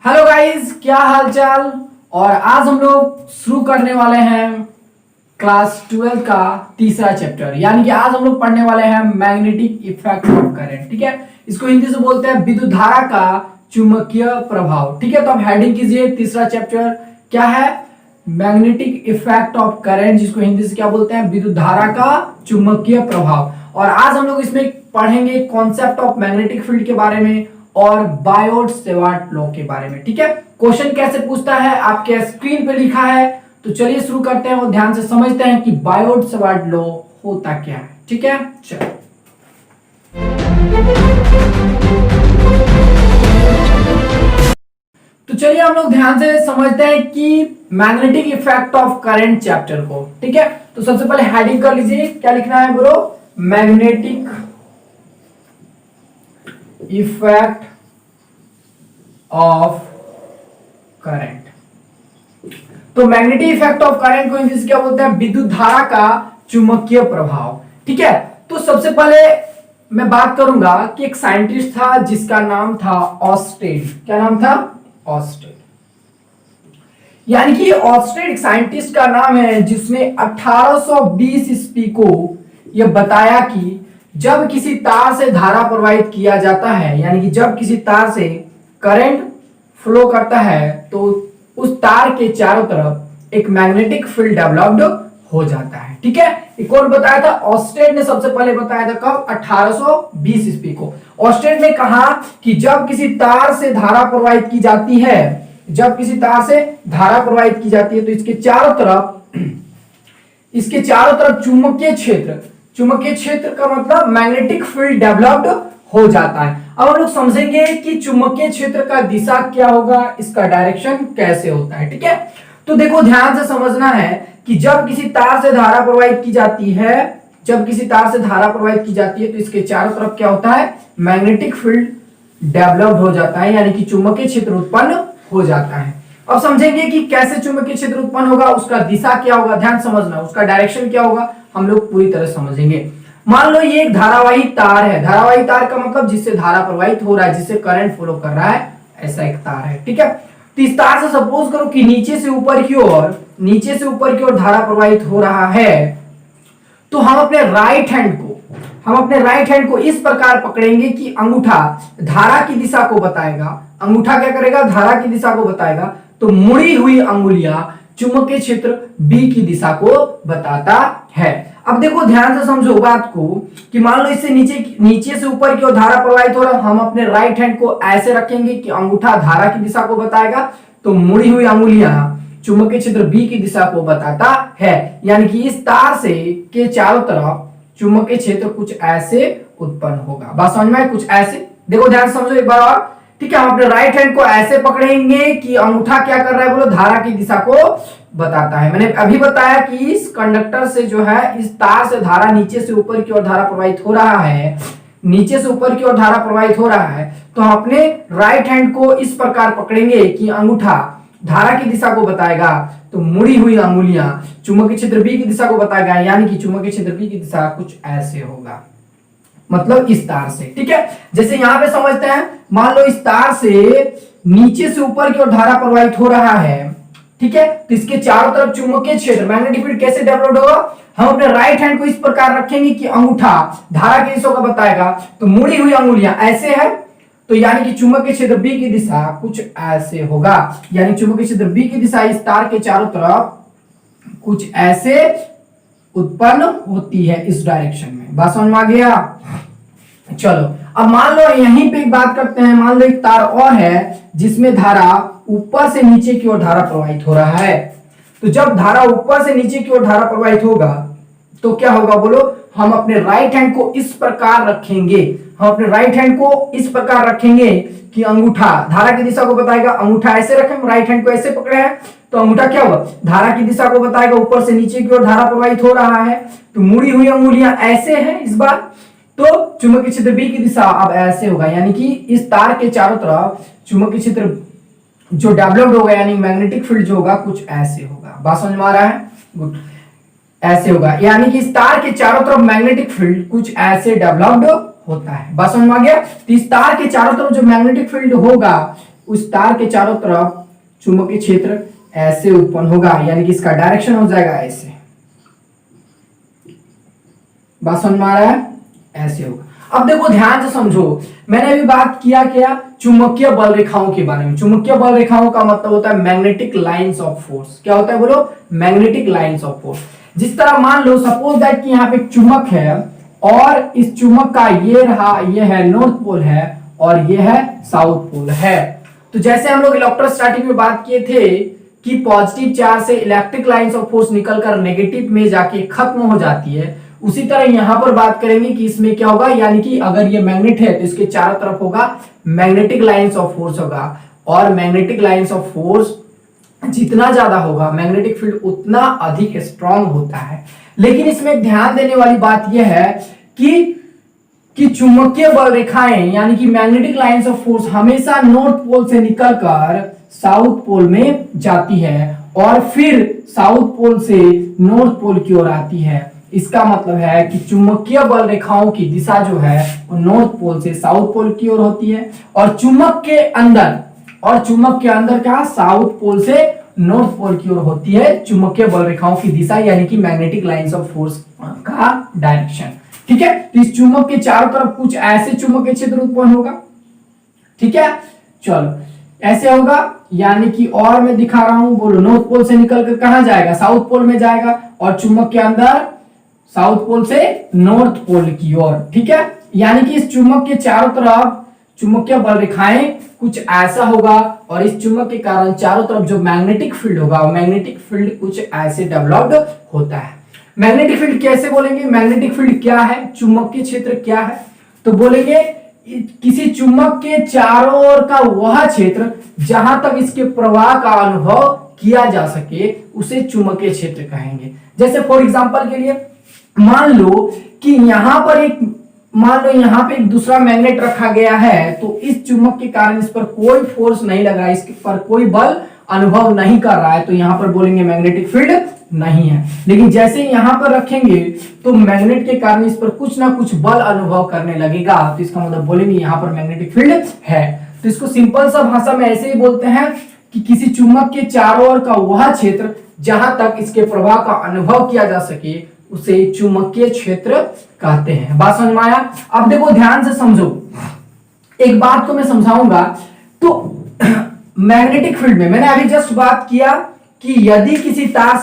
Hello guys, क्या हाल चाल। और आज हम लोग शुरू करने वाले हैं क्लास 12 का तीसरा चैप्टर, यानी कि आज हम लोग पढ़ने वाले हैं मैग्नेटिक इफेक्ट ऑफ करंट। ठीक है, इसको हिंदी से बोलते हैं विद्युत धारा का चुंबकीय प्रभाव। ठीक है, तो अब हेडिंग कीजिए, तीसरा चैप्टर क्या है? मैग्नेटिक इफेक्ट ऑफ करंट, जिसको हिंदी से क्या बोलते हैं? विद्युत धारा का चुंबकीय प्रभाव। और आज हम लोग इसमें पढ़ेंगे कॉन्सेप्ट ऑफ मैग्नेटिक फील्ड के बारे में और बायोट-सेवार्ट लॉ के बारे में। ठीक है, क्वेश्चन कैसे पूछता है आपके स्क्रीन पे लिखा है। तो चलिए शुरू करते हैं और ध्यान से समझते हैं कि बायोट-सेवार्ट लॉ होता क्या है। ठीक है, चलो। तो चलिए हम लोग ध्यान से समझते हैं कि magnetic effect of current chapter को। ठीक है, तो सबसे पहले हेडिंग कर लीजिए, क्या लिखना है bro? Magnetic effect of current. तो मैग्नेटिक इफेक्ट ऑफ करंट को इंग्लिश क्या बोलते हैं? विद्युत धारा का चुंबकीय प्रभाव। ठीक है, तो सबसे पहले मैं बात करूंगा कि एक साइंटिस्ट था जिसका नाम था ऑस्टेड। क्या नाम था? ऑस्टेड। यानी कि ऑस्टेड एक साइंटिस्ट का नाम है जिसने 1820 ईस्वी को यह बताया कि जब किसी तार से धारा प्रवाहित किया जाता है, यानी कि जब किसी तार से करंट फ्लो करता है तो उस तार के चारों तरफ एक मैग्नेटिक फील्ड डेवलप्ड हो जाता है। ठीक है, ये कौन बताया था? ऑस्टेड ने सबसे पहले बताया था। कब? 1820 ईस्वी को। ऑस्टेड ने कहा कि जब किसी तार से धारा प्रवाहित की जाती है, जब किसी तार से धारा प्रवाहित की जाती है तो इसके चारों तरफ चुंबकीय क्षेत्र का मतलब मैग्नेटिक फील्ड डेवलप्ड हो जाता है। अब हम लोग समझेंगे कि चुंबकीय क्षेत्र का दिशा क्या होगा, इसका डायरेक्शन कैसे होता है। ठीक है, तो देखो ध्यान से समझना है कि जब किसी तार से धारा प्रवाहित की जाती है, तो इसके चारों तरफ क्या होता है? मैग्नेटिक फील्ड डेवलप्ड हो जाता है, यानी कि चुंबकीय क्षेत्र उत्पन्न हो जाता है। अब समझेंगे कि कैसे चुंबकीय क्षेत्र उत्पन्न होगा, उसका दिशा क्या होगा, ध्यान समझना, उसका डायरेक्शन क्या होगा, हम लोग पूरी तरह समझेंगे। मान लो ये एक धारावाही तार है। धारावाही तार का मतलब जिससे धारा प्रवाहित हो रहा है, जिससे करंट फ्लो कर रहा है, ऐसा एक तार है। ठीक है, तो इस तार से सपोज करो कि नीचे से ऊपर की ओर धारा प्रवाहित हो रहा है, तो हम अपने राइट हैंड को इस प्रकार पकड़ेंगे कि अंगूठा धारा की दिशा को बताएगा। अंगूठा क्या करेगा? धारा की दिशा को बताएगा। तो मुड़ी हुई अंगुलियां चुंबकीय क्षेत्र बी की दिशा को बताता है। अब देखो ध्यान से समझो बात को कि मान लो इससे नीचे से ऊपर की ओर धारा प्रवाहित हो रहा है, हम अपने राइट हैंड को ऐसे रखेंगे कि अंगूठा धारा की दिशा को बताएगा, तो मुड़ी हुई अंगुलियां चुंबकीय क्षेत्र बी की दिशा को बताता है। यानी कि इस तार से के चारों तरफ चुंबकीय क्षेत्र कुछ ऐसे उत्पन्न होगा। बात समझ में? कुछ ऐसे। देखो ध्यान से समझो एक बार और। ठीक है, हम अपने राइट हैंड को ऐसे पकड़ेंगे कि अंगूठा क्या कर रहा है बोलो? धारा की दिशा को बताता है। मैंने अभी बताया कि इस कंडक्टर से जो है, इस तार से धारा नीचे से ऊपर की ओर धारा प्रवाहित हो रहा है, तो हम अपने राइट हैंड को इस प्रकार पकड़ेंगे कि अंगूठा धारा की दिशा को बताएगा, तो मुड़ी हुई अंगुलियां चुंबकीय क्षेत्र बी की दिशा को बताएगा, यानी कि चुंबकीय क्षेत्र बी की दिशा कुछ ऐसे होगा, मतलब इस तार से। ठीक है, जैसे यहां पे समझते हैं, मान लो इस तार से नीचे से ऊपर की ओर धारा प्रवाहित हो रहा है। ठीक है, तो इसके चारों तरफ चुंबकीय क्षेत्र मैग्नेटिक फील्ड कैसे डेवलप होगा? हम अपने राइट हैंड को इस प्रकार रखेंगे कि अंगूठा धारा की दिशा को बताएगा, तो मुड़ी हुई अंगुलियां ऐसे है, तो यानी कि चुंबकीय क्षेत्र बी की दिशा कुछ ऐसे होगा। यानी चुंबकीय क्षेत्र बी की दिशा इस तार के चारों तरफ कुछ ऐसे उत्पन्न होती है, इस डायरेक्शन में। बात समझ में आ गया? चलो अब मान लो यहीं पे एक बात करते हैं। मान लो एक तार और है जिसमें धारा ऊपर से नीचे की ओर धारा प्रवाहित हो रहा है। तो जब धारा ऊपर से नीचे की ओर धारा प्रवाहित होगा तो क्या होगा बोलो? हम अपने राइट हैंड को इस प्रकार रखेंगे कि अंगूठा धारा की दिशा को बताएगा। अंगूठा ऐसे रखें, राइट हैंड को ऐसे पकड़े हैं, तो अंगूठा क्या होगा? धारा की दिशा को बताएगा, ऊपर से नीचे की ओर धारा प्रवाहित हो रहा है, तो मुड़ी हुई अंगुलियां ऐसे हैं इस बार, तो चुंबकीय क्षेत्र बी की दिशा अब ऐसे होगा। यानी कि इस तार के चारों तरफ चुंबकीय क्षेत्र जो डेवलप्ड होगा, यानी मैग्नेटिक फील्ड जो होगा कुछ ऐसे होगा। बात समझ में आ रहा है? गुड, ऐसे होगा। यानी कि इस तार के चारों तरफ मैग्नेटिक फील्ड कुछ ऐसे डेवलप्ड होता है। बात समझ में आ गया? तो इस तार के चारों तरफ जो मैग्नेटिक फील्ड होगा उस तार के चारों तरफ चुंबकीय क्षेत्र ऐसे उत्पन्न होगा, यानी कि इसका डायरेक्शन हो जाएगा ऐसे। बात समझ में आ रहा है? ऐसे होगा। अब देखो ध्यान से समझो, मैंने अभी बात किया क्या, चुंबकीय बल रेखाओं के बारे में। चुंबकीय बल रेखाओं का मतलब होता है मैग्नेटिक लाइंस ऑफ फोर्स। क्या होता है बोलो? Magnetic lines of force. जिस तरह मान लो सपोज दैट कि यहाँ पे एक चुंबक है और इस चुंबक का ये रहा, ये है नॉर्थ पोल है और ये है साउथ पोल है। तो जैसे हम लोग इलेक्ट्रोस्टैटिक में बात किए थे कि पॉजिटिव चार्ज से इलेक्ट्रिक लाइंस ऑफ फोर्स निकलकर नेगेटिव में जाके खत्म हो जाती है, उसी तरह यहां पर बात करेंगे कि इसमें क्या होगा, यानी कि अगर ये मैग्नेट है तो इसके चारों तरफ होगा मैग्नेटिक लाइंस ऑफ फोर्स होगा, और मैग्नेटिक लाइंस ऑफ फोर्स जितना ज्यादा होगा मैग्नेटिक फील्ड उतना अधिक स्ट्रांग होता है। लेकिन इसमें ध्यान देने वाली बात यह है कि चुंबकीय बल रेखाएं यानी कि मैग्नेटिक लाइंस ऑफ फोर्स हमेशा नॉर्थ पोल से निकलकर साउथ पोल में जाती है और फिर साउथ पोल से नॉर्थ पोल की ओर आती है। इसका मतलब है कि चुंबकीय बल रेखाओं की दिशा जो है वो नॉर्थ पोल से साउथ पोल की ओर होती है, और चुंबक के अंदर क्या साउथ पोल से नॉर्थ पोल की ओर होती है चुंबकीय बल रेखाओं की दिशा, यानी कि मैग्नेटिक लाइंस ऑफ फोर्स का डायरेक्शन। ठीक है, तो इस चुंबक के चारों तरफ कुछ ऐसे चुंबकीय क्षेत्र उत्पन्न होगा। ठीक है, चलो ऐसे होगा, यानी कि और मैं दिखा रहा हूं, बोलो नॉर्थ पोल से निकलकर कहां जाएगा, साउथ पोल में जाएगा, और चुंबक के अंदर साउथ पोल से नॉर्थ पोल की ओर। ठीक है, यानी कि इस चुंबक के चारों तरफ चुंबकीय बल रेखाएं कुछ ऐसा होगा, और इस चुंबक के कारण चारों तरफ जो मैग्नेटिक फील्ड होगा वो मैग्नेटिक फील्ड कुछ ऐसे डेवलप्ड होता है। मैग्नेटिक फील्ड कैसे बोलेंगे, मैग्नेटिक फील्ड क्या है, चुंबकीय क्षेत्र क्या है, तो बोलेंगे किसी चुंबक के चारों ओर का वह क्षेत्र जहां तक इसके प्रवाह का अनुभव किया जा सके उसे चुंबकीय क्षेत्र कहेंगे। जैसे फॉर एग्जांपल के लिए मान लो कि यहां पर एक दूसरा मैग्नेट रखा गया है, तो इस चुंबक के कारण इस पर कोई फोर्स नहीं लग रहा है, इस पर कोई बल अनुभव नहीं कर रहा है, तो यहां पर बोलेंगे मैग्नेटिक फील्ड नहीं है। लेकिन जैसे यहां पर रखेंगे तो मैग्नेट के कारण इस पर कुछ ना कुछ बल अनुभव करने लगेगा, तो इसका मतलब बोलेंगे यहां पर मैग्नेटिक फील्ड है। तो इसको सिंपल सा भाषा में ऐसे ही बोलते हैं कि किसी चुंबक के चारों ओर का वह क्षेत्र जहां तक इसके प्रवाह का अनुभव किया जा सके उसे चुंबकीय क्षेत्र कहते हैं। बात समझ में आया? अब देखो ध्यान से समझो, एक बात को मैं समझाऊंगा। तो मैग्नेटिक फील्ड में मैंने अभी जस्ट बात किया कि यदि किसी तार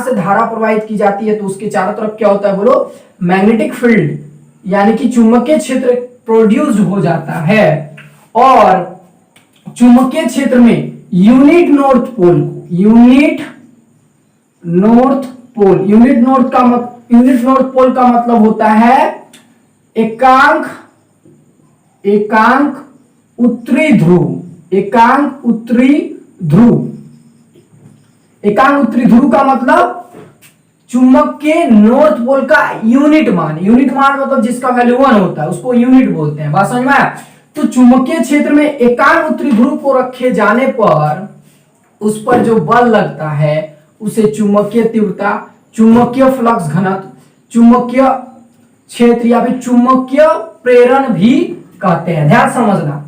से धारा प्रवाहित की जाती है तो उसके चारों तरफ क्या होता है बोलो, मैग्नेटिक फील्ड यानी कि चुंबकीय क्षेत्र प्रोड्यूस हो जाता है, और चुंबकीय क्षेत्र में यूनिट नॉर्थ पोल का मतलब होता है एकांक उत्तरी ध्रुव। एकांक उत्तरी ध्रुव का मतलब चुंबक के नॉर्थ पोल का यूनिट मान मतलब जिसका वैल्यू 1 होता है उसको यूनिट बोलते हैं। बात समझ में आया? तो चुंबकीय क्षेत्र में एकांक उत्तरी ध्रुव को रखे जाने पर उस पर जो बल लगता है उसे चुंबकीय तीव्रता, चुंबकीय फ्लक्स घनत्व, चुंबकीय क्षेत्र या फिर चुंबकीय प्रेरण भी कहते हैं। ध्यान समझना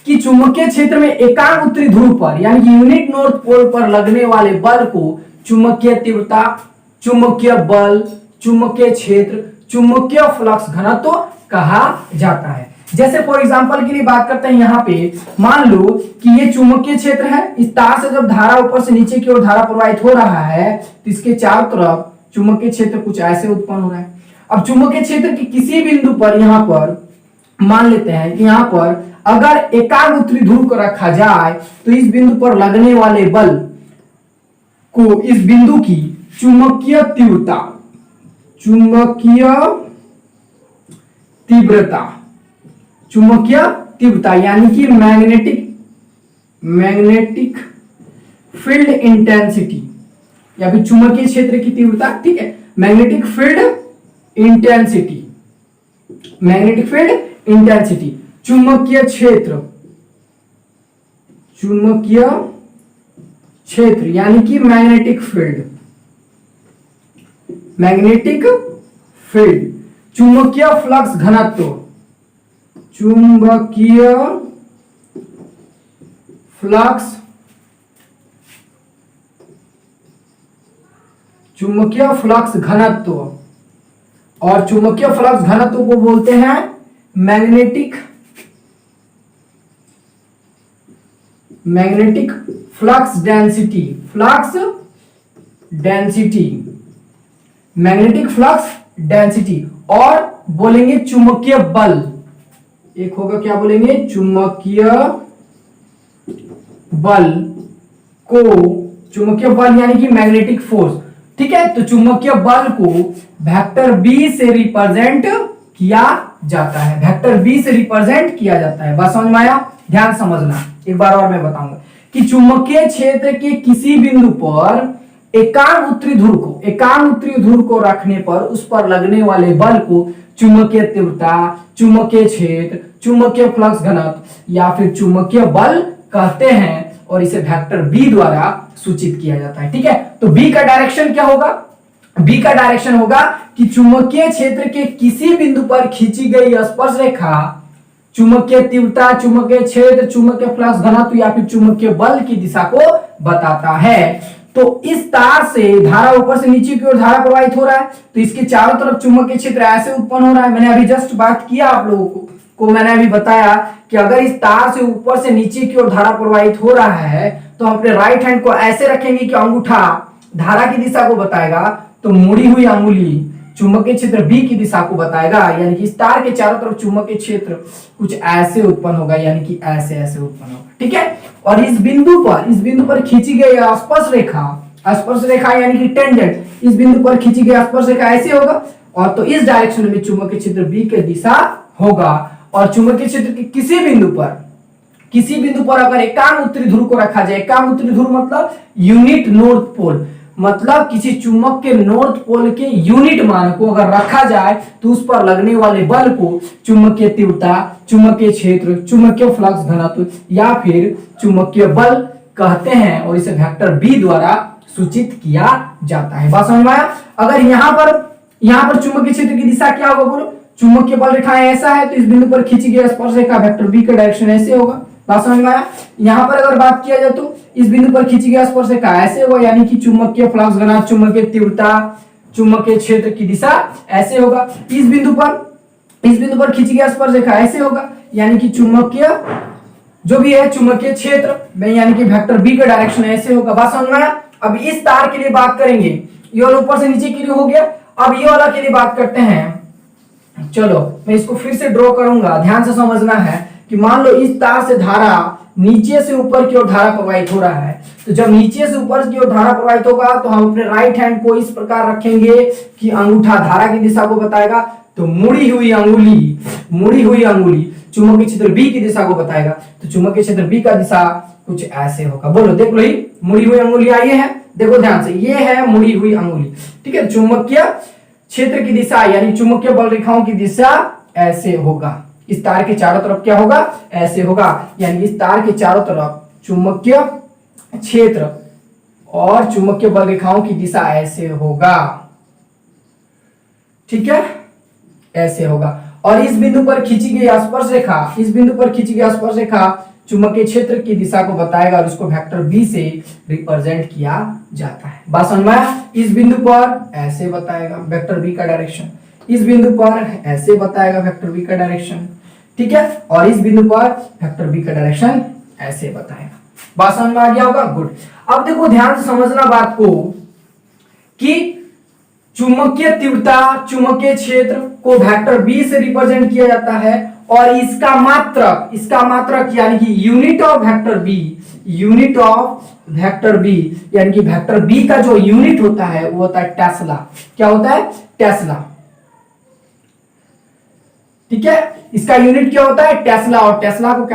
कि चुंबकीय क्षेत्र में एकांक उत्तरी ध्रुव पर यानी कि यूनिट नॉर्थ पोल पर लगने वाले बल को चुंबकीय तीव्रता, चुंबकीय बल, चुंबकीय क्षेत्र, चुंबकीय फ्लक्स घनत्व कहा जाता है। जैसे फॉर एग्जांपल के लिए बात करते हैं, यहाँ पे मान लो कि ये चुंबकीय क्षेत्र है, इस तार से जब धारा ऊपर से नीचे की ओर धारा प्रवाहित हो रहा है तो इसके चारों तरफ चुंबकीय क्षेत्र कुछ ऐसे उत्पन्न हो रहा है। अब चुंबकीय क्षेत्र के किसी बिंदु पर यहाँ पर मान लेते हैं कि यहाँ पर अगर एकांक उत्तरी ध्रुव को रखा जाए तो इस बिंदु पर लगने वाले बल को इस बिंदु की चुंबकीय तीव्रता यानी कि मैग्नेटिक फील्ड इंटेंसिटी या फिर चुंबकीय क्षेत्र की तीव्रता, ठीक है, मैग्नेटिक फील्ड इंटेंसिटी, चुंबकीय क्षेत्र यानी कि मैग्नेटिक फील्ड, चुंबकीय फ्लक्स घनत्व, चुंबकीय फ्लक्स, चुंबकीय फ्लक्स घनत्व, और चुंबकीय फ्लक्स घनत्व को बोलते हैं magnetic flux density, magnetic flux density. और बोलेंगे चुंबकीय बल, एक होगा क्या बोलेंगे, चुंबकीय बल को, चुंबकीय बल यानी कि मैग्नेटिक फोर्स, ठीक है। तो चुंबकीय बल को वेक्टर बी से रिप्रेजेंट किया जाता है, वेक्टर बी से रिप्रेजेंट किया जाता है। बात समझ में आया? ध्यान समझना, एक बार और मैं बताऊंगा कि चुंबकीय क्षेत्र के किसी बिंदु पर एकांक उत्तरी ध्रुव को रखने पर उस पर लगने वाले बल को चुंबकीय तीव्रता, चुंबकीय क्षेत्र, चुंबकीय फ्लक्स घनत्व या फिर चुंबकीय बल कहते हैं, और इसे वेक्टर बी द्वारा सूचित किया जाता है, ठीक है। तो बी का डायरेक्शन क्या होगा? बी का डायरेक्शन होगा कि चुंबकीय क्षेत्र के किसी बिंदु पर खींची गई स्पर्श रेखा चुंबकीय तीव्रता, चुंबकीय क्षेत्र, चुंबकीय फ्लक्स घनत्व या फिर चुंबकीय बल की दिशा को बताता है। तो इस तार से धारा ऊपर से नीचे की ओर धारा प्रवाहित हो रहा है, तो इसके चारों तरफ चुंबकीय क्षेत्र ऐसे उत्पन्न हो रहा है। मैंने अभी जस्ट बात किया आप लोगों को मैंने अभी बताया कि अगर इस तार से ऊपर से नीचे की ओर धारा प्रवाहित हो रहा है तो हम अपने राइट हैंड को ऐसे रखेंगे कि अंगूठा धारा की दिशा को बताएगा, तो मुड़ी हुई अंगुली चुंबकीय क्षेत्र बी की दिशा को बताएगा, यानी कि इस तार के चारों तरफ चुंबकीय क्षेत्र कुछ ऐसे उत्पन्न होगा, यानी कि ऐसे ऐसे उत्पन्न होगा, ठीक है। और इस बिंदु पर खींची गई स्पर्श रेखा यानी कि टेंजेंट, इस बिंदु पर खींची गई स्पर्श रेखा ऐसे होगा, और तो इस डायरेक्शन में चुंबकीय क्षेत्र बी की दिशा होगा। और चुंबकीय क्षेत्र के किसी बिंदु पर अगर एकांक उत्तरी ध्रुव को रखा जाए, एकांक उत्तरी ध्रुव मतलब यूनिट नॉर्थ पोल, मतलब किसी चुंबक के नॉर्थ पोल के यूनिट मान को अगर रखा जाए तो उस पर लगने वाले बल को चुंबकीय तीव्रता, चुंबकीय क्षेत्र, चुंबकीय फ्लक्स घनत्व या फिर चुंबकीय बल कहते हैं, और इसे वेक्टर बी द्वारा सूचित किया जाता है। बात समझ में आया? अगर यहाँ पर चुंबकीय क्षेत्र की दिशा क्या होगा बोलो? चुंबकीय बल रेखा ऐसा है, तो इस बिंदु पर खींची गई स्पर्श रेखा वेक्टर बी का डायरेक्शन ऐसे होगा। बात समझ में आया? यहाँ पर अगर बात किया जाए तो इस बिंदु पर खींची गई स्पर्श रेखा ऐसे होगा, यानी कि चुंबकीय फ्लक्स घनत्व, चुंबकीय तीव्रता, चुंबकीय क्षेत्र की दिशा ऐसे होगा। इस बिंदु पर खींची गई स्पर्श रेखा ऐसे होगा, यानी कि चुंबकीय जो भी है चुंबकीय क्षेत्र में, यानी कि वेक्टर बी का डायरेक्शन ऐसे होगा। बात समझ में आया? अब इस तार के लिए बात करेंगे, ये वाला ऊपर से नीचे के लिए हो गया। अब ये वाला के लिए बात करते हैं। चलो मैं इसको फिर से ड्रॉ करूंगा, ध्यान से समझना है कि मान लो इस तार से धारा नीचे से ऊपर की ओर धारा प्रवाहित हो रहा है, तो जब नीचे से ऊपर की ओर धारा प्रवाहित होगा तो हम अपने राइट हैंड को इस प्रकार रखेंगे कि अंगूठा धारा की दिशा को बताएगा, तो मुड़ी हुई अंगुली चुंबकीय क्षेत्र बी की दिशा को बताएगा, तो चुंबकीय क्षेत्र बी का दिशा कुछ ऐसे होगा। बोलो, देख लो, ही मुड़ी हुई अंगुली आई है, देखो ध्यान से, ये है मुड़ी हुई अंगुली, ठीक है। चुंबकीय क्षेत्र की दिशा यानी चुंबकीय बल रेखाओं की दिशा ऐसे होगा। इस तार के चारों तरफ क्या होगा? ऐसे होगा, यानी इस तार के चारों तरफ चुंबकीय क्षेत्र और चुंबकीय बल रेखाओं की दिशा ऐसे होगा, ठीक है, ऐसे होगा। और इस बिंदु पर खींची गई स्पर्श रेखा चुंबकीय क्षेत्र की दिशा को बताएगा और उसको वेक्टर बी से रिप्रेजेंट किया जाता है। बात समझ में आया? इस बिंदु पर ऐसे बताएगा वेक्टर बी का डायरेक्शन, इस बिंदु पर ऐसे बताएगा वेक्टर बी का डायरेक्शन, ठीक है, और इस बिंदु पर वेक्टर बी का डायरेक्शन ऐसे बताएगा। बात समझ में आ गया होगा? गुड। अब देखो ध्यान से समझना बात को कि चुंबकीय तीव्रता, चुंबकीय क्षेत्र को वेक्टर बी से रिप्रेजेंट किया जाता है, और इसका मात्रक यानी कि यूनिट ऑफ वेक्टर बी यानी कि वेक्टर बी का जो यूनिट होता है वो होता है टेस्ला। क्या होता है? टेस्ला, ठीक है। इसका यूनिट क्या होता है? टेस्ला, और टेस्ला को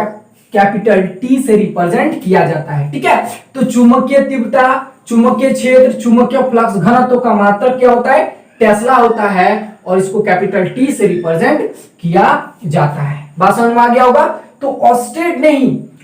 कैपिटल टी से रिप्रेजेंट किया जाता है, ठीक है। तो चुंबकीय तीव्रता, चुंबकीय क्षेत्र, चुंबकीय फ्लक्स घनत्व का मात्रक क्या होता है? टेस्ला होता है, और इसको कैपिटल टी से रिप्रेजेंट किया जाता है। बात समझ में आ गया होगा? तो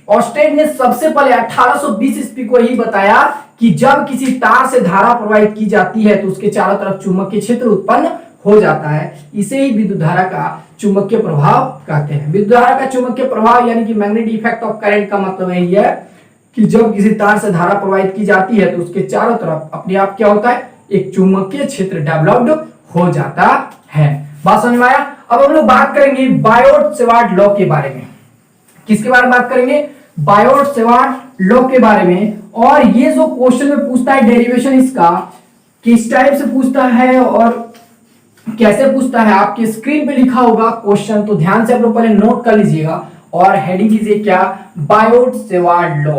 ऑस्टेड ने सबसे पहले 1820 ईस्वी को ही बताया कि जब किसी तार से धारा प्रवाहित की जाती है तो उसके चारों तरफ चुंबकीय क्षेत्र उत्पन्न हो जाता है। इसे ही विद्युत धारा का चुंबकीय प्रभाव कहते हैं। विद्युत धारा का चुंबकीय प्रभाव यानी कि मैग्नेटिक इफेक्ट ऑफ करंट का मतलब यही है कि जब किसी तार से धारा प्रवाहित की जाती है तो उसके चारों तरफ अपने आप क्या होता है, एक चुंबकीय क्षेत्र डेवलप्ड हो जाता है। बात समझ में आया। अब हम लोग बात करेंगे बायोट-सेवार्ट लॉ के बारे में। किसके बारे में बात करेंगे, बायोट-सेवार्ट लॉ के बारे में। और ये जो क्वेश्चन में पूछता है डेरिवेशन इसका किस टाइप से पूछता है और कैसे पूछता है, आपके स्क्रीन पे लिखा होगा क्वेश्चन, तो ध्यान से आप लोग पहले नोट कर लीजिएगा और हेडिंग कीजिए क्या, Biot-Savart law.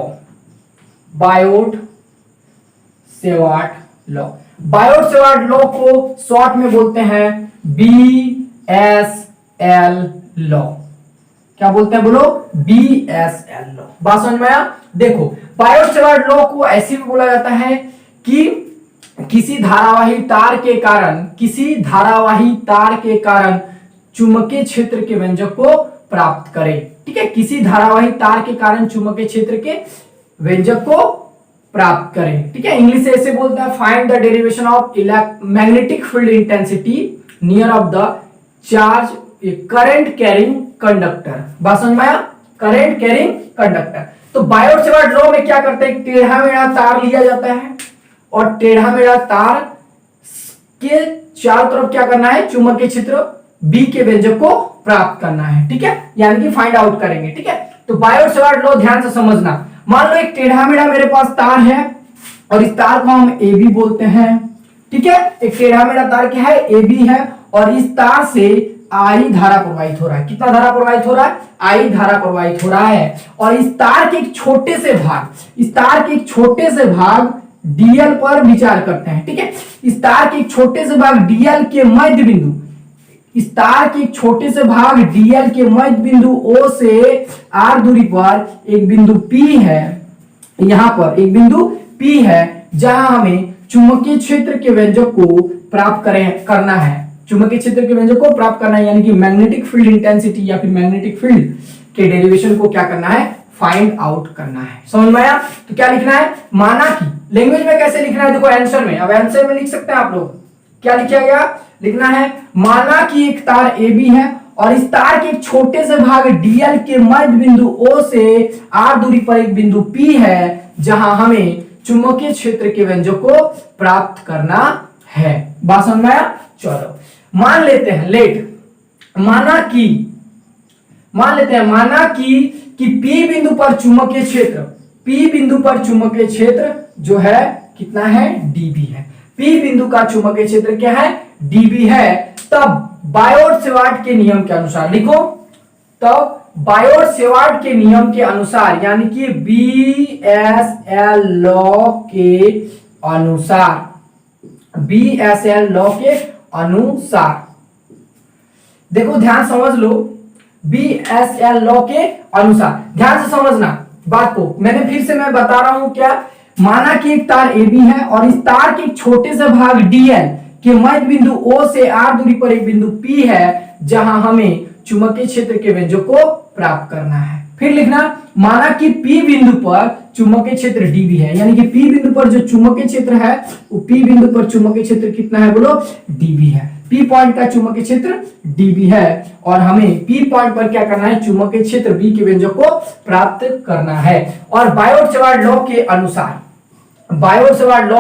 Biot-Savart law, Biot-Savart law को शॉर्ट में बोलते हैं BSL लॉ। क्या बोलते हैं बोलो, BSL लॉ। बात समझ में आया। देखो बायोट-सेवार्ट लॉ को ऐसे भी बोला जाता है कि किसी धारावाही तार के कारण चुंबकीय क्षेत्र के व्यंजक को प्राप्त करें। ठीक है, किसी धारावाही तार के कारण चुंबकीय क्षेत्र के व्यंजक को प्राप्त करें। ठीक है, इंग्लिश से ऐसे बोलते हैं, find the derivation of magnetic field intensity near of the charge current carrying conductor. बात समझ में आया, करंट कैरिंग कंडक्टर। तो बायोट-सेवार्ट लॉ में क्या करते हैं, टेढ़ा मेढ़ा तार लिया जाता है और टेढ़ा मेढ़ा तार के चारों तरफ क्या करना है, चुंबकीय क्षेत्र बी के व्यंजक को प्राप्त करना है। ठीक है, यानी कि फाइंड आउट करेंगे। ठीक है, तो बायोट-सेवार्ट लॉ ध्यान से समझना। मान लो एक टेढ़ा मेढ़ा मेरे पास तार है और इस तार को हम AB बोलते हैं। ठीक है, एक टेढ़ा मेढ़ा तार क्या है, AB है और इस तार से I धारा प्रवाहित हो रहा है। कितना धारा प्रवाहित हो रहा है, I धारा प्रवाहित हो रहा है। और इस तार के एक छोटे से भाग DL पर विचार करते हैं। ठीक है, इस तार के एक छोटे से भाग DL के मध्य बिंदु, इस तार के एक छोटे से भाग DL के मध्य बिंदु O से R दूरी पर एक बिंदु P है। यहां पर एक बिंदु P है जहां हमें चुंबकीय क्षेत्र के व्यंजक को प्राप्त करना है। चुंबकीय क्षेत्र के व्यंजक को प्राप्त करना है, यानी कि मैग्नेटिक फील्ड इंटेंसिटी या फिर मैग्नेटिक फील्ड के डेरिवेशन को क्या करना है, फाइंड आउट करना है। समझ में आया। तो क्या लिखना है, माना कि लैंग्वेज में कैसे लिखना है, देखो आंसर में, अब आंसर में लिख सकते हैं आप लोग। क्या लिखा गया, लिखना है माना कि एक तार AB है और इस तार के एक छोटे से भाग DL के मध्य बिंदु O से R दूरी पर एक बिंदु P है जहां हमें चुंबकीय क्षेत्र के व्यंजक को प्राप्त करना है। बात समझ में आया। चलो मान लेते हैं माना कि P बिंदु पर चुंबकीय क्षेत्र जो है कितना है, DB है। P बिंदु का चुंबकीय क्षेत्र क्या है, DB है। तब बायोट-सेवार्ट के नियम के अनुसार लिखो, तब बायोट-सेवार्ट के नियम के अनुसार यानी कि BSL लॉ के अनुसार, देखो ध्यान समझ लो, BSL लॉ के अनुसार ध्यान से समझना बात को। मैं बता रहा हूं क्या, माना कि एक तार AB है और इस तार के एक छोटे से भाग DL के मध्य बिंदु O से R दूरी पर एक बिंदु P है जहां हमें चुंबकीय क्षेत्र के व्यंजक को प्राप्त करना है। फिर लिखना, माना कि P बिंदु पर चुंबकीय क्षेत्र DB है, यानी कि P बिंदु पर जो चुंबकीय क्षेत्र है वो P बिंदु पर चुंबकीय क्षेत्र कितना है बोलो, DB है। P पॉइंट का चुंबकीय क्षेत्र DB है और हमें P पॉइंट पर क्या करना है, चुंबकीय क्षेत्र B के व्यंजक को प्राप्त करना है। और बायोट-सेवार्ट लॉ के अनुसार बायोट-सेवार्ट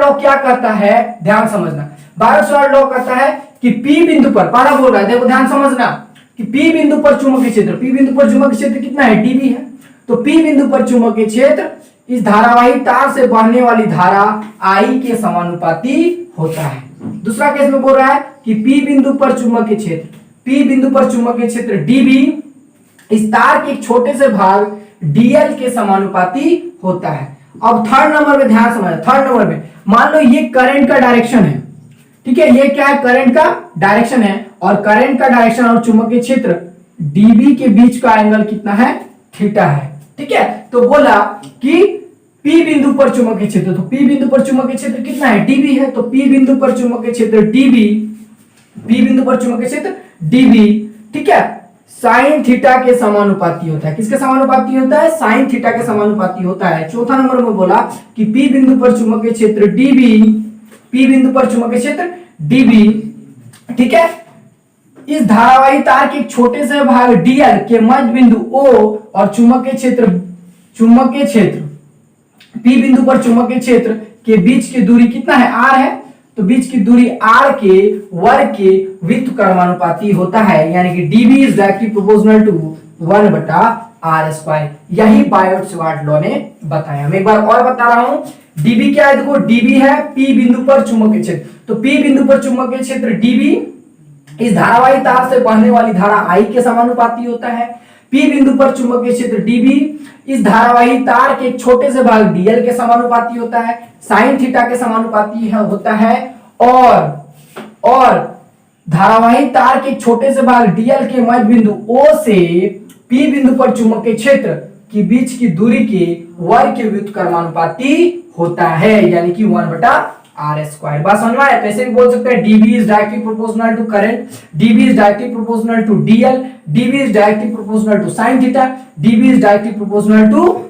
लॉ क्या कहता है, ध्यान समझना। बायोट-सेवार्ट लॉ कहता है कि P बिंदु पर, पहला बोल रहा है, देखो ध्यान समझना कि P बिंदु पर चुंबकीय क्षेत्र कितना है, DB है। तो P बिंदु पर चुंबकीय क्षेत्र इस धारावाही तार से बहने वाली धारा I के समानुपाती होता है। दूसरा केस में बोल रहा है कि P बिंदु पर चुंबकीय क्षेत्र DB इस तार के एक छोटे से भाग DL के समानुपाती होता है। अब थर्ड नंबर में ध्यान समझना, थर्ड नंबर में मान लो ये करंट का डायरेक्शन है। ठीक है, ये क्या है, करंट का डायरेक्शन है और करंट का डायरेक्शन और चुंबकीय क्षेत्र DB के बीच का एंगल कितना है, थीटा है। ठीक है, तो बोला कि P बिंदु पर चुंबकीय क्षेत्र, तो P बिंदु पर चुंबकीय क्षेत्र कितना है, DB है। तो P बिंदु पर चुंबकीय क्षेत्र DB, ठीक है, साइन थीटा के समानुपाती होता है। किसके समानुपाती होता है, साइन थीटा के समानुपाती होता है। चौथा नंबर में बोला कि P बिंदु पर चुंबकीय क्षेत्र DB, ठीक है, इस धारावाही तार के एक छोटे से भाग DL के मध्य बिंदु O और चुंबकीय क्षेत्र चुंबकीय क्षेत्र P बिंदु पर चुंबकीय क्षेत्र के बीच की दूरी कितना है, r है, तो बीच की दूरी r के वर्ग के व्युत्क्रमानुपाती होता है, यानी कि dv is directly proportional to 1/r²। यही बायोट-सवार्ट लॉ ने बताया। मैं एक बार और बता रहा हूं, dv क्या है, देखो dv है p बिंदु पर चुंबकीय क्षेत्र, तो p बिंदु पर चुंबकीय क्षेत्र dv इस धारावाही तार से बहने वाली धारा I के समानुपाती होता है। P बिंदु पर चुंबकीय क्षेत्र dB इस धारावाही तार के एक छोटे से भाग dl के समानुपाती होता है, sin थीटा के समानुपाती होता है, और धारावाही तार के एक छोटे से भाग dl के मध्य बिंदु O से P बिंदु पर चुंबकीय क्षेत्र के बीच की दूरी के वर्ग के व्युत्क्रमानुपाती होता है, यानी कि 1/r²। बात समझ में आया? तो ऐसे भी बोल सकते हैं dB is directly proportional to current, dB is directly proportional to dl, dB is directly proportional to sin theta, dB is directly proportional to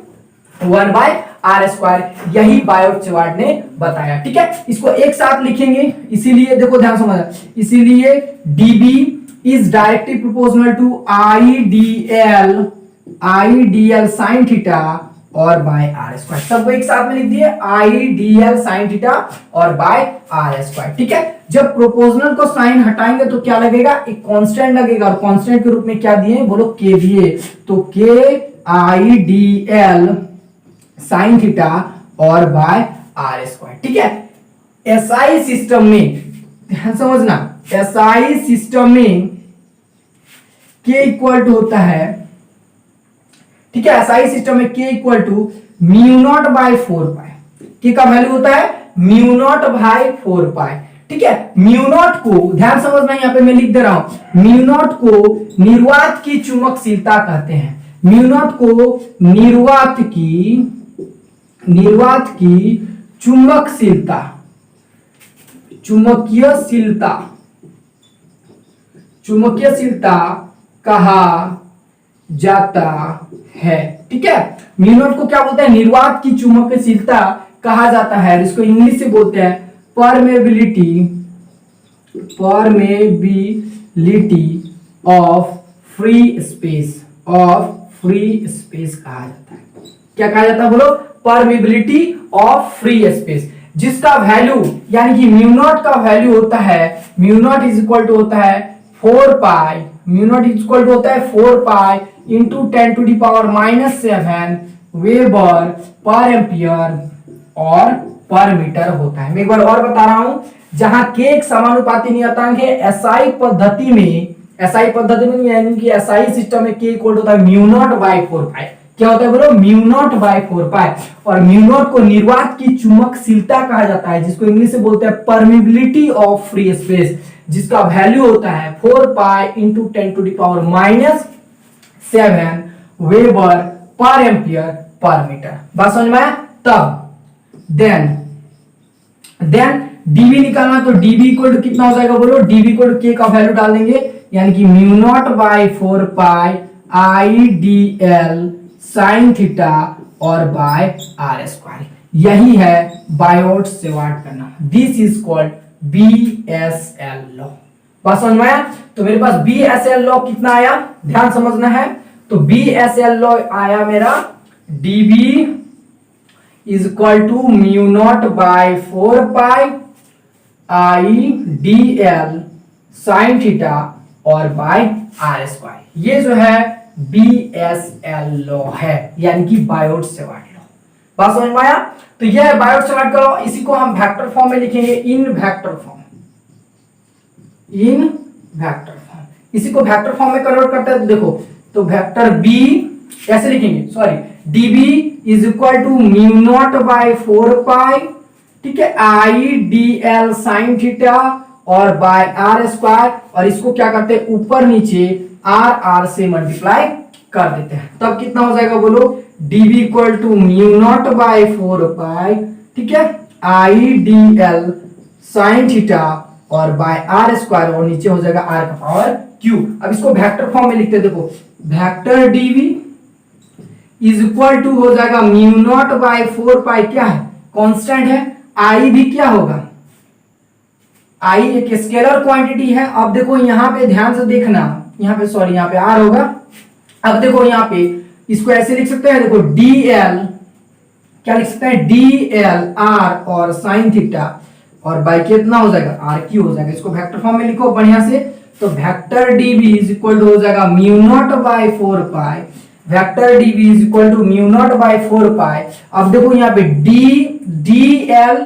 1/r²। यही बायोट-सवार्ट ने बताया। ठीक है, इसको एक साथ लिखेंगे, इसीलिए देखो ध्यान समझना, इसीलिए dB is directly proportional to idl sin theta और बाय r²। सबको एक साथ में लिख दिए, idl sin थीटा और बाय r²। ठीक है, जब प्रोपोर्शनल को साइन हटाएंगे तो क्या लगेगा, एक कांस्टेंट लगेगा, और कांस्टेंट के रूप में क्या दिए, बोलो k दिए, तो k idl sin थीटा और बाय r²। ठीक है, एसआई सिस्टम में ध्यान समझना, एसआई सिस्टम में k इक्वल टू होता है, ठीक है, एसआई सिस्टम में k इक्वल टू μ0/4π, k का वैल्यू होता है μ0/4π। ठीक है, μ0 को ध्यान समझना, यहां पे मैं लिख दे रहा हूं, μ0 को निर्वात की चुंबकशीलता कहते हैं, μ0 को निर्वात की चुंबकीयशीलता कहा जाता है। ठीक है, μ0 को क्या बोलते हैं, निर्वात की चुंबकीयशीलता कहा जाता है, इसको इंग्लिश से बोलते हैं परमेबिलिटी ऑफ फ्री स्पेस कहा जाता है। क्या कहा जाता है, बोलो, परमेबिलिटी ऑफ फ्री स्पेस, जिसका वैल्यू यानी कि μ0 का वैल्यू होता है, μ0 इज इक्वल टू होता है 4π, μ0 इज इक्वल टू होता है 4π इंटू 10⁻⁷ वेबर पर एम्पियर और पर मीटर होता है। मैं एक बार और बता रहा हूं, जहां k एक समानुपाती नियतांक है, एसआई पद्धति में यानी कि एसआई सिस्टम में k इक्वल होता है μ0/4π। क्या होता है, बोलो, μ0/4π, और μ0 को निर्वात की चुंबकशीलता कहा जाता है, जिसको इंग्लिश से बोलते हैं परमिबिलिटी ऑफ फ्री स्पेस, जिसका वैल्यू होता है 4π इंटू 10⁻⁷ वेबर पर एम्पियर पर मीटर। बात समझ में आया? तब देन dB निकालना, तो dB इक्वल टू कितना हो जाएगा, बोलो, dB इक्वल टू k का वैल्यू डाल देंगे, यानी कि μ0/4π idl sin थीटा और बाय r²। यही है बायोट-सवार्ट का नाम, this is called BSL law. बात समझ में आया? तो मेरे पास BSL लॉ कितना आया, ध्यान समझना है, तो BSL लॉ आया मेरा dB is equal to μ0/4π idl sin theta और बाय r²। ये जो है BSL लॉ है, यानी कि बायोट-सवार्ट लॉ। बात समझ में आया? तो यह है बायोट-सवार्ट का लॉ, इसी को हम वेक्टर फॉर्म में लिखेंगे, इन वेक्टर फॉर्म, इसी को वेक्टर फॉर्म में कन्वर्ट करते हैं। तो देखो, तो वेक्टर b ऐसे लिखेंगे, sorry, dB is equal to μ0/4π, ठीक है, idl sin थीटा और बाय r², और इसको क्या करते हैं, ऊपर नीचे r से मल्टीप्लाई कर देते हैं, तब कितना हो जाएगा, बोलो, dB इक्वल टू μ0/4π, ठीक है, idl sin थीटा और बाय r², और नीचे हो जाएगा r का पावर क्यूब। अब इसको वेक्टर फॉर्म में लिखते हैं, देखो, vector dV is equal to हो जाएगा μ0/4π, क्या है, कांस्टेंट है, I भी क्या होगा, I एक स्केलर क्वांटिटी है। अब देखो यहाँ पे ध्यान से देखना, यहाँ पे सॉरी, यहाँ पे r होगा। अब देखो यहाँ पे इसको ऐसे लिख सकते हैं, देखो dl, क्या लिख सकते हैं, dl r और sin थीटा और बाई कितना हो जाएगा, आर क्यू हो जाएगा। इसको वेक्टर फॉर्म में लिखो बढ़िया से, तो vector dv is equal to हो जाएगा mu naught by 4 pi, vector dv is equal to mu naught by 4 pi. अब देखो यहाँ पे dl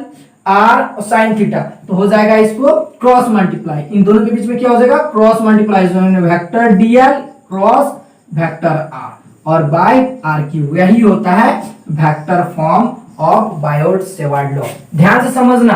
r और sin थीटा, तो हो जाएगा इसको क्रॉस मल्टीप्लाई, इन दोनों के बीच में क्या हो जाएगा, cross multiply, vector dl cross vector r और बाय आर क्यू, यही होता है vector form of Biot-Savart law. ध्यान से समझना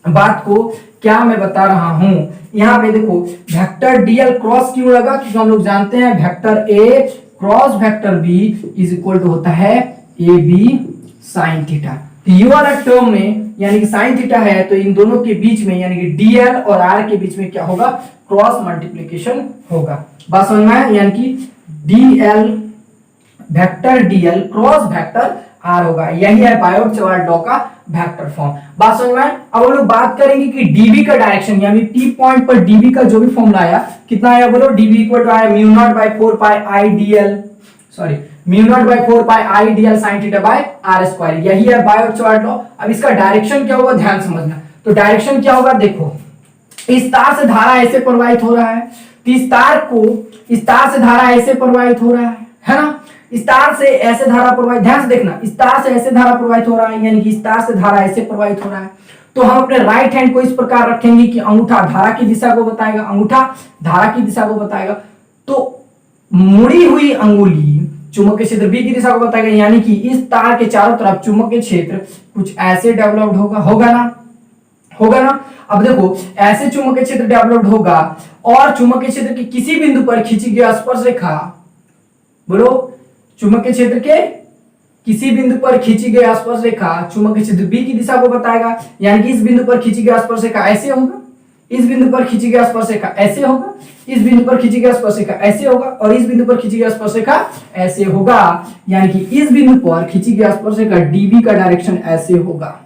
बात को, क्या मैं बता रहा हूं। यहां पे देखो वेक्टर डीएल क्रॉस क्यों लगा, क्योंकि हम लोग जानते हैं vector A cross vector B is equal to होता है ए बी साइन थीटा। तो ये वाला टर्म में यानी कि साइन थीटा है, तो इन दोनों के बीच में यानी कि डीएल और आर के बीच में क्या होगा, क्रॉस मल्टीप्लिकेशन होगा। बात समझ में आया, यानी कि DL vector DL cross vector R होगा, यही है बायोट-सेवर्ट लॉ का वेक्टर फॉर्म। बात समझ में आया। अब हम लोग बात करेंगे कि डीबी का डायरेक्शन, यानी टी पॉइंट पर डीबी का जो भी फॉर्मूला आया, कितना आया बोलो, डीबी इक्वल टू आया mu naught by 4 pi I DL, sorry mu naught by 4 pi I DL sin theta by R square, यही है बायोट-सेवर्ट लॉ। अब इसका डायरेक्शन क्या होगा, ध्यान समझना। तो डायरेक्शन क्या होगा, देखो इस तार से धारा ऐसे प्रवाहित हो रहा है, तो इस तार से धारा ऐसे प्रवाहित हो रहा है ना, इस तार से ऐसे धारा प्रवाहित, ध्यान से देखना, इस तार से ऐसे धारा प्रवाहित हो रहा है, यानी कि इस तार से धारा ऐसे प्रवाहित हो रहा है। तो हम अपने राइट हैंड को इस प्रकार रखेंगे कि अंगूठा धारा की दिशा को बताएगा, अंगूठा धारा की दिशा को बताएगा, तो मुड़ी हुई अंगुली चुंबकीय क्षेत्र बी की दिशा को बताएगा, यानी कि इस तार के चारों तरफ चुंबकीय क्षेत्र कुछ ऐसे डेवलप्ड होगा ना। अब देखो ऐसे चुंबकीय क्षेत्र डेवलप्ड होगा और चुंबकीय क्षेत्र के किसी बिंदु पर खींची गई स्पर्श रेखा, बोलो चुंबकीय क्षेत्र के किसी बिंदु पर खींची गई स्पर्श रेखा चुंबकीय क्षेत्र बी की दिशा को बताएगा, यानी कि इस बिंदु पर खींची गई स्पर्श रेखा ऐसे होगा, इस बिंदु पर खींची गई स्पर्श रेखा ऐसे होगा, इस बिंदु पर खींची गई स्पर्श रेखा ऐसे होगा और इस बिंदु पर खींची गई स्पर्श रेखा ऐसे होगा, यानी कि इस बिंदु पर खींची गई स्पर्श रेखा डीबी का डायरेक्शन ऐसे होगा,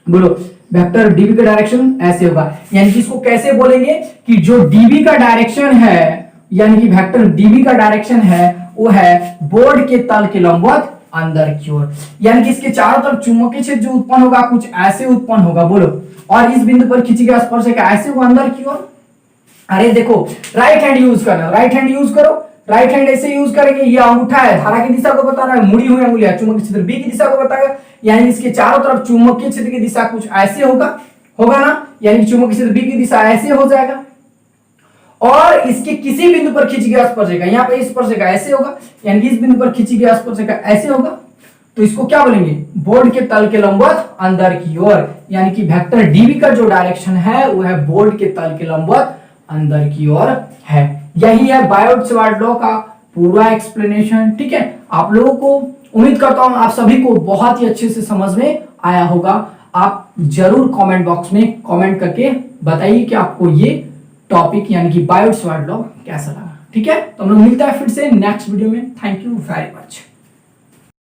बोलो वेक्टर डीबी का डायरेक्शन ऐसे होगा। यानी कि इसको कैसे बोलेंगे कि जो डीबी का डायरेक्शन है, यानी कि वेक्टर डीबी का डायरेक्शन है वो है बोर्ड के तल के लंबवत अंदर की ओर, यानी कि इसके चारों तरफ चुंबकीय क्षेत्र जो उत्पन्न होगा कुछ ऐसे उत्पन्न होगा, बोलो, और इस बिंदु पर खींची गई स्पर्श रेखा ऐसे होगा अंदर की ओर। अरे देखो राइट हैंड यूज करना, राइट हैंड यूज करो, राइट हैंड ऐसे यूज करेंगे, ये अंगूठा है धारा की दिशा को बता रहा है, मुड़ी हुई अंगुलियां चुंबकीय क्षेत्र बी की दिशा को बताएगा, यानी इसके चारों तरफ चुंबकीय क्षेत्र की दिशा कुछ ऐसे होगा ना, यानी कि चुंबकीय क्षेत्र बी की दिशा ऐसे हो जाएगा और इसके किसी बिंदु पर खींची गई स्पर्श रेखा, यहाँ पे स्पर्श रेखा ऐसे होगा, यानी कि इस बिंदु पर खींची गई स्पर्श रेखा ऐसे होगा, तो इसको क्या बोलेंगे, बोर्ड के तल के लंबवत अंदर की ओर, यानी कि वेक्टर डीबी का जो डायरेक्शन है वो है बोर्ड के तल के लंबवत अंदर की ओर है। यही है बायोट-सेवर्ट लॉ का पूरा एक्सप्लेनेशन। ठीक है, आप लोगों को उम्मीद करता हूं आप सभी को बहुत ही अच्छे से समझ में आया होगा। आप जरूर कमेंट बॉक्स में कमेंट करके बताइए कि आपको ये टॉपिक यानी कि बायोट-सेवर्ट लॉ कैसा लगा। ठीक है, तो हम लोग मिलता है फिर से नेक्स्ट वीडियो में। Thank you very much.